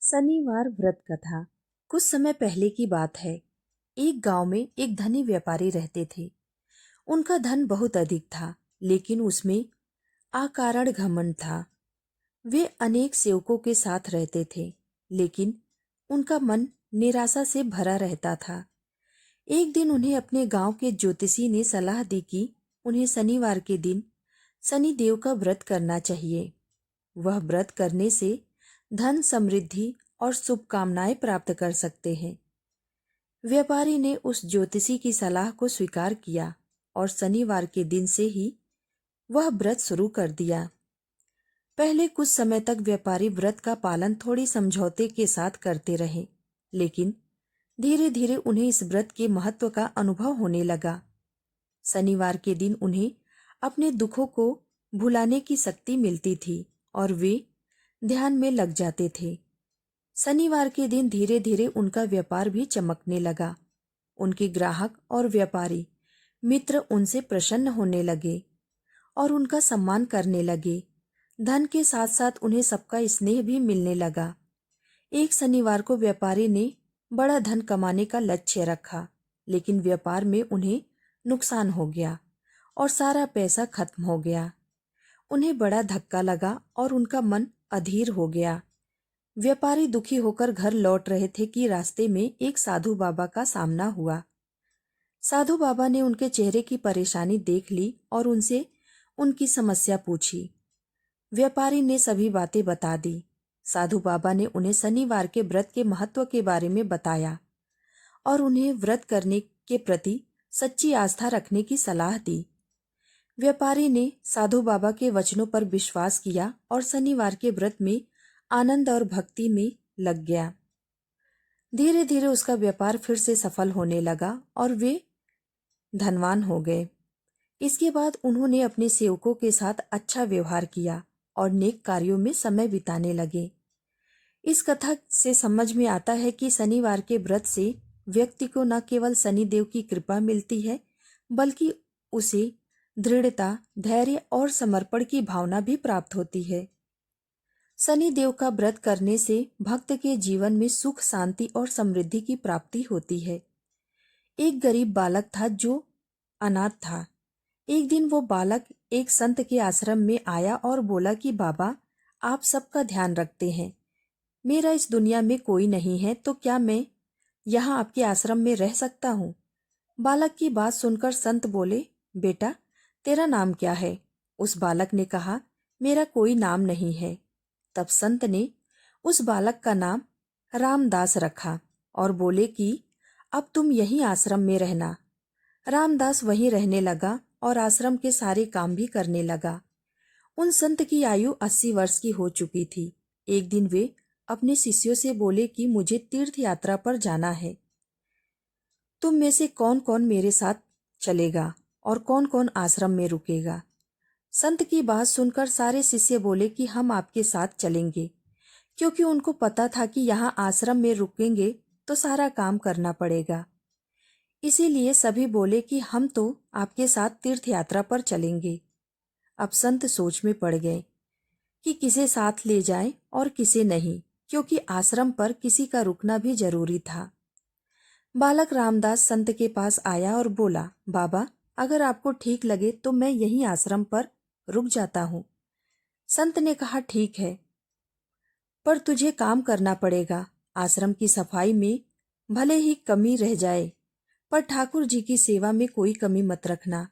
शनिवार व्रत कथा। कुछ समय पहले की बात है। एक गांव में एक धनी व्यापारी रहते थे। उनका धन बहुत अधिक था, लेकिन उसमें अकारण घमंड था। वे अनेक सेवकों के साथ रहते थे, लेकिन उनका मन निराशा से भरा रहता था। एक दिन उन्हें अपने गांव के ज्योतिषी ने सलाह दी कि उन्हें शनिवार के दिन शनि देव का व्रत करना चाहिए। वह व्रत करने से धन, समृद्धि और शुभकामनाएं प्राप्त कर सकते हैं। व्यापारी ने उस ज्योतिषी की सलाह को स्वीकार किया और शनिवार के दिन से ही वह व्रत शुरू कर दिया। पहले कुछ समय तक व्यापारी व्रत का पालन थोड़ी समझौते के साथ करते रहे, लेकिन धीरे धीरे उन्हें इस व्रत के महत्व का अनुभव होने लगा। शनिवार के दिन उन्हें अपने दुखों को भुलाने की शक्ति मिलती थी और वे ध्यान में लग जाते थे। शनिवार के दिन धीरे धीरे उनका व्यापार भी चमकने लगा। उनके ग्राहक और व्यापारी मित्र उनसे प्रसन्न होने लगे और उनका सम्मान करने लगे। धन के साथ साथ उन्हें सबका स्नेह भी मिलने लगा। एक शनिवार को व्यापारी ने बड़ा धन कमाने का लक्ष्य रखा, लेकिन व्यापार में उन्हें नुकसान हो गया और सारा पैसा खत्म हो गया। उन्हें बड़ा धक्का लगा और उनका मन अधीर हो गया। व्यापारी दुखी होकर घर लौट रहे थे कि रास्ते में एक साधु बाबा का सामना हुआ। साधु बाबा ने उनके चेहरे की परेशानी देख ली और उनसे उनकी समस्या पूछी। व्यापारी ने सभी बातें बता दी। साधु बाबा ने उन्हें शनिवार के व्रत के महत्व के बारे में बताया और उन्हें व्रत करने के प्रति सच्ची आस्था रखने की सलाह दी। व्यापारी ने साधु बाबा के वचनों पर विश्वास किया और शनिवार के व्रत में आनंद और भक्ति में लग गया। धीरे धीरे उसका व्यापार फिर से सफल होने लगा और वे धनवान हो गए। इसके बाद उन्होंने अपने सेवकों के साथ अच्छा व्यवहार किया और नेक कार्यों में समय बिताने लगे। इस कथा से समझ में आता है कि शनिवार के व्रत से व्यक्ति को न केवल शनिदेव की कृपा मिलती है, बल्कि उसे दृढ़ता, धैर्य और समर्पण की भावना भी प्राप्त होती है। शनि देव का व्रत करने से भक्त के जीवन में सुख, शांति और समृद्धि की प्राप्ति होती है। एक गरीब बालक था जो अनाथ था। एक दिन वो बालक एक संत के आश्रम में आया और बोला कि बाबा, आप सबका ध्यान रखते हैं, मेरा इस दुनिया में कोई नहीं है, तो क्या मैं यहाँ आपके आश्रम में रह सकता हूँ? बालक की बात सुनकर संत बोले, बेटा, तेरा नाम क्या है? उस बालक ने कहा, मेरा कोई नाम नहीं है। तब संत ने उस बालक का नाम रामदास रखा और बोले कि अब तुम यहीं आश्रम में रहना। रामदास वहीं रहने लगा और आश्रम के सारे काम भी करने लगा। उन संत की आयु 80 वर्ष की हो चुकी थी। एक दिन वे अपने शिष्यों से बोले कि मुझे तीर्थ यात्रा पर जाना है। तुम में से कौन कौन मेरे साथ चलेगा और कौन कौन आश्रम में रुकेगा? संत की बात सुनकर सारे शिष्य बोले कि हम आपके साथ चलेंगे, क्योंकि उनको पता था कि यहाँ आश्रम में रुकेंगे तो सारा काम करना पड़ेगा। इसीलिए सभी बोले कि हम तो आपके साथ तीर्थ यात्रा पर चलेंगे। अब संत सोच में पड़ गए कि किसे साथ ले जाएं और किसे नहीं, क्योंकि आश्रम पर किसी का रुकना भी जरूरी था। बालक रामदास संत के पास आया और बोला, बाबा, अगर आपको ठीक लगे तो मैं यहीं आश्रम पर रुक जाता हूँ। संत ने कहा, ठीक है, पर तुझे काम करना पड़ेगा। आश्रम की सफाई में भले ही कमी रह जाए, पर ठाकुर जी की सेवा में कोई कमी मत रखना।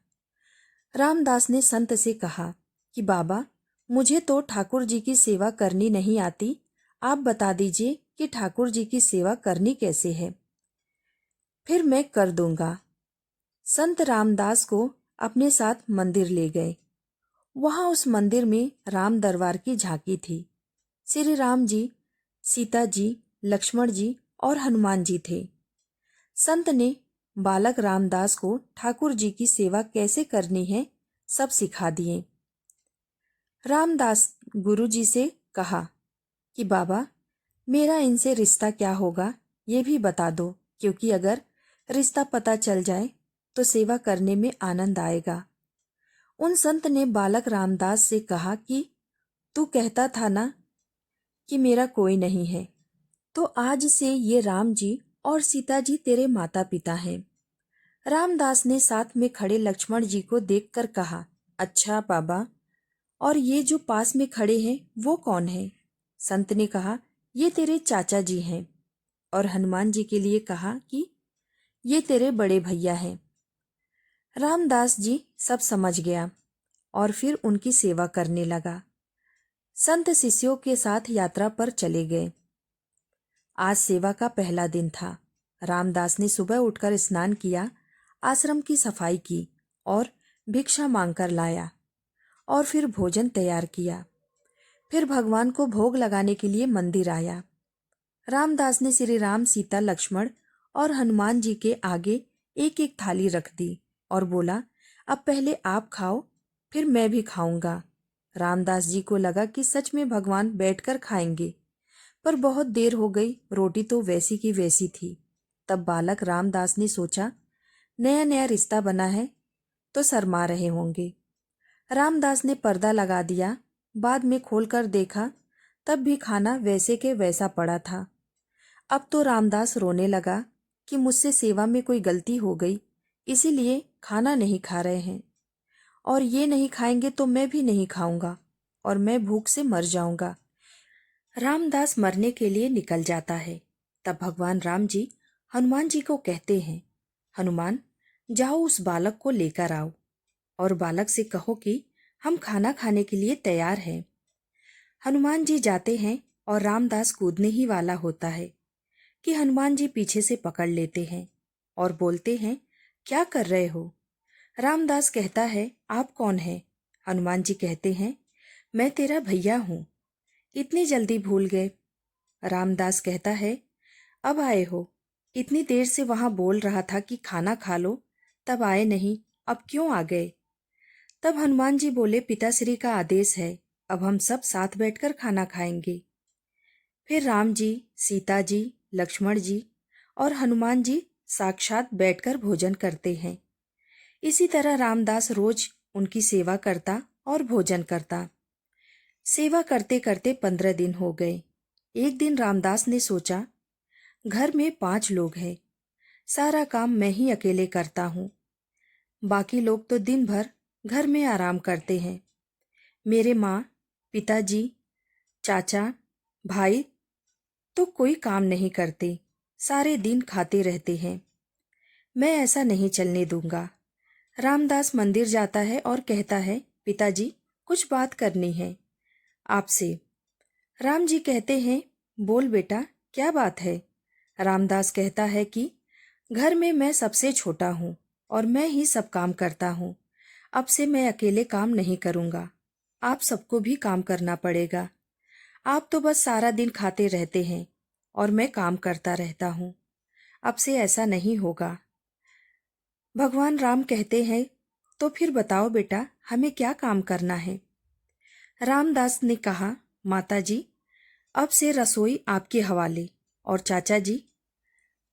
रामदास ने संत से कहा कि बाबा, मुझे तो ठाकुर जी की सेवा करनी नहीं आती, आप बता दीजिए कि ठाकुर जी की सेवा करनी कैसे है, फिर मैं कर दूंगा। संत रामदास को अपने साथ मंदिर ले गए। वहां उस मंदिर में राम दरबार की झांकी थी। श्री राम जी, सीता जी, लक्ष्मण जी और हनुमान जी थे। संत ने बालक रामदास को ठाकुर जी की सेवा कैसे करनी है सब सिखा दिए। रामदास गुरु जी से कहा कि बाबा, मेरा इनसे रिश्ता क्या होगा ये भी बता दो, क्योंकि अगर रिश्ता पता चल जाए तो सेवा करने में आनंद आएगा। उन संत ने बालक रामदास से कहा कि तू कहता था ना कि मेरा कोई नहीं है, तो आज से ये राम जी और सीता जी तेरे माता पिता हैं। रामदास ने साथ में खड़े लक्ष्मण जी को देखकर कहा, अच्छा बाबा, और ये जो पास में खड़े हैं वो कौन है? संत ने कहा, ये तेरे चाचा जी हैं। और हनुमान जी के लिए कहा कि ये तेरे बड़े भैया हैं। रामदास जी सब समझ गया और फिर उनकी सेवा करने लगा। संत शिष्यों के साथ यात्रा पर चले गए। आज सेवा का पहला दिन था। रामदास ने सुबह उठकर स्नान किया, आश्रम की सफाई की और भिक्षा मांगकर लाया और फिर भोजन तैयार किया। फिर भगवान को भोग लगाने के लिए मंदिर आया। रामदास ने श्री राम, सीता, लक्ष्मण और हनुमान जी के आगे एक एक थाली रख दी और बोला, अब पहले आप खाओ, फिर मैं भी खाऊंगा। रामदास जी को लगा कि सच में भगवान बैठकर खाएंगे, पर बहुत देर हो गई, रोटी तो वैसी की वैसी थी। तब बालक रामदास ने सोचा, नया नया रिश्ता बना है तो शर्मा रहे होंगे। रामदास ने पर्दा लगा दिया। बाद में खोलकर देखा, तब भी खाना वैसे के वैसा पड़ा था। अब तो रामदास रोने लगा कि मुझसे सेवा में कोई गलती हो गई, इसीलिए खाना नहीं खा रहे हैं, और ये नहीं खाएंगे तो मैं भी नहीं खाऊंगा और मैं भूख से मर जाऊंगा। रामदास मरने के लिए निकल जाता है। तब भगवान राम जी हनुमान जी को कहते हैं, हनुमान, जाओ उस बालक को लेकर आओ और बालक से कहो कि हम खाना खाने के लिए तैयार हैं। हनुमान जी जाते हैं और रामदास कूदने ही वाला होता है कि हनुमान जी पीछे से पकड़ लेते हैं और बोलते हैं, क्या कर रहे हो? रामदास कहता है, आप कौन हैं? हनुमान जी कहते हैं, मैं तेरा भैया हूँ। इतनी जल्दी भूल गए? रामदास कहता है, अब आए हो? इतनी देर से वहां बोल रहा था कि खाना खा लो, तब आए नहीं, अब क्यों आ गए? तब हनुमान जी बोले, पिताश्री का आदेश है, अब हम सब साथ बैठकर खाना खाएंगे। फिर राम जी, सीता जी, लक्ष्मण जी और हनुमान जी साक्षात बैठकर भोजन करते हैं। इसी तरह रामदास रोज उनकी सेवा करता और भोजन करता। सेवा करते करते 15 दिन हो गए। एक दिन रामदास ने सोचा, घर में 5 लोग हैं, सारा काम मैं ही अकेले करता हूँ। बाकी लोग तो दिन भर घर में आराम करते हैं। मेरे माँ, पिताजी, चाचा, भाई तो कोई काम नहीं करते, सारे दिन खाते रहते हैं। मैं ऐसा नहीं चलने दूंगा। रामदास मंदिर जाता है और कहता है, पिताजी, कुछ बात करनी है आपसे। राम जी कहते हैं, बोल बेटा, क्या बात है? रामदास कहता है कि घर में मैं सबसे छोटा हूँ और मैं ही सब काम करता हूँ। अब से मैं अकेले काम नहीं करूँगा, आप सबको भी काम करना पड़ेगा। आप तो बस सारा दिन खाते रहते हैं और मैं काम करता रहता हूँ। अब से ऐसा नहीं होगा। भगवान राम कहते हैं, तो फिर बताओ बेटा, हमें क्या काम करना है? रामदास ने कहा, माताजी, अब से रसोई आपके हवाले, और चाचा जी,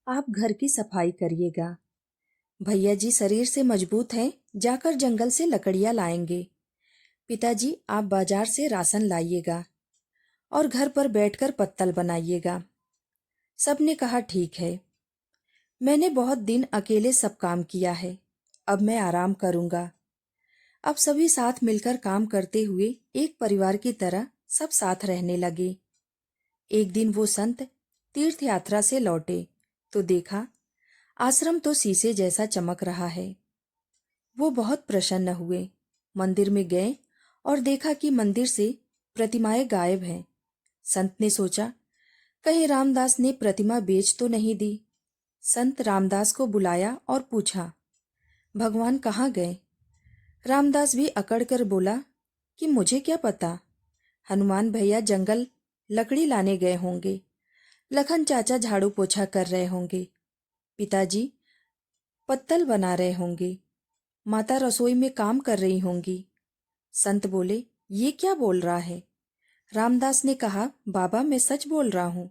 आप घर की सफाई करिएगा। भैया जी शरीर से मजबूत हैं, जाकर जंगल से लकड़ियां लाएंगे। पिताजी, आप बाजार से राशन लाइएगा और घर पर बैठकर पत्तल बनाइएगा। सबने कहा, ठीक है। मैंने बहुत दिन अकेले सब काम किया है, अब मैं आराम करूंगा। अब सभी साथ मिलकर काम करते हुए एक परिवार की तरह सब साथ रहने लगे। एक दिन वो संत तीर्थ यात्रा से लौटे तो देखा, आश्रम तो शीशे जैसा चमक रहा है। वो बहुत प्रसन्न हुए, मंदिर में गए और देखा कि मंदिर से प्रतिमाएं गायब हैं। संत ने सोचा, कहीं रामदास ने प्रतिमा बेच तो नहीं दी। संत रामदास को बुलाया और पूछा, भगवान कहाँ गए? रामदास भी अकड़ कर बोला कि मुझे क्या पता, हनुमान भैया जंगल लकड़ी लाने गए होंगे, लखन चाचा झाड़ू पोछा कर रहे होंगे, पिताजी पत्तल बना रहे होंगे, माता रसोई में काम कर रही होंगी। संत बोले, ये क्या बोल रहा है? रामदास ने कहा, बाबा, मैं सच बोल रहा हूँ।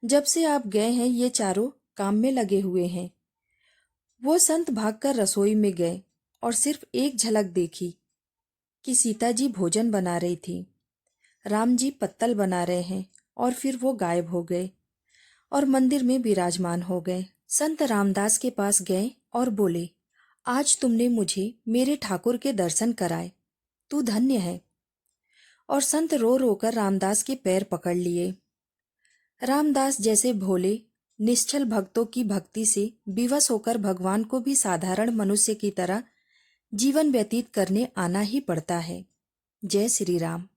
जब से आप गए हैं ये चारों काम में लगे हुए हैं। वो संत भागकर रसोई में गए और सिर्फ एक झलक देखी कि सीता जी भोजन बना रही थी, राम जी पत्तल बना रहे हैं, और फिर वो गायब हो गए। और मंदिर में विराजमान हो गए। संत रामदास के पास गए और बोले, आज तुमने मुझे मेरे ठाकुर के दर्शन कराए, तू धन्य है। और संत रो रोकर रामदास के पैर पकड़ लिए। रामदास जैसे भोले निश्चल भक्तों की भक्ति से विवश होकर भगवान को भी साधारण मनुष्य की तरह जीवन व्यतीत करने आना ही पड़ता है। जय श्री राम।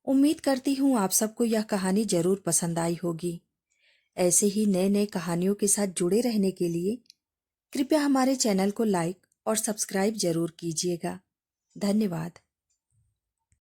उम्मीद करती हूँ आप सबको यह कहानी जरूर पसंद आई होगी। ऐसे ही नए नए कहानियों के साथ जुड़े रहने के लिए कृपया हमारे चैनल को लाइक और सब्सक्राइब जरूर कीजिएगा। धन्यवाद।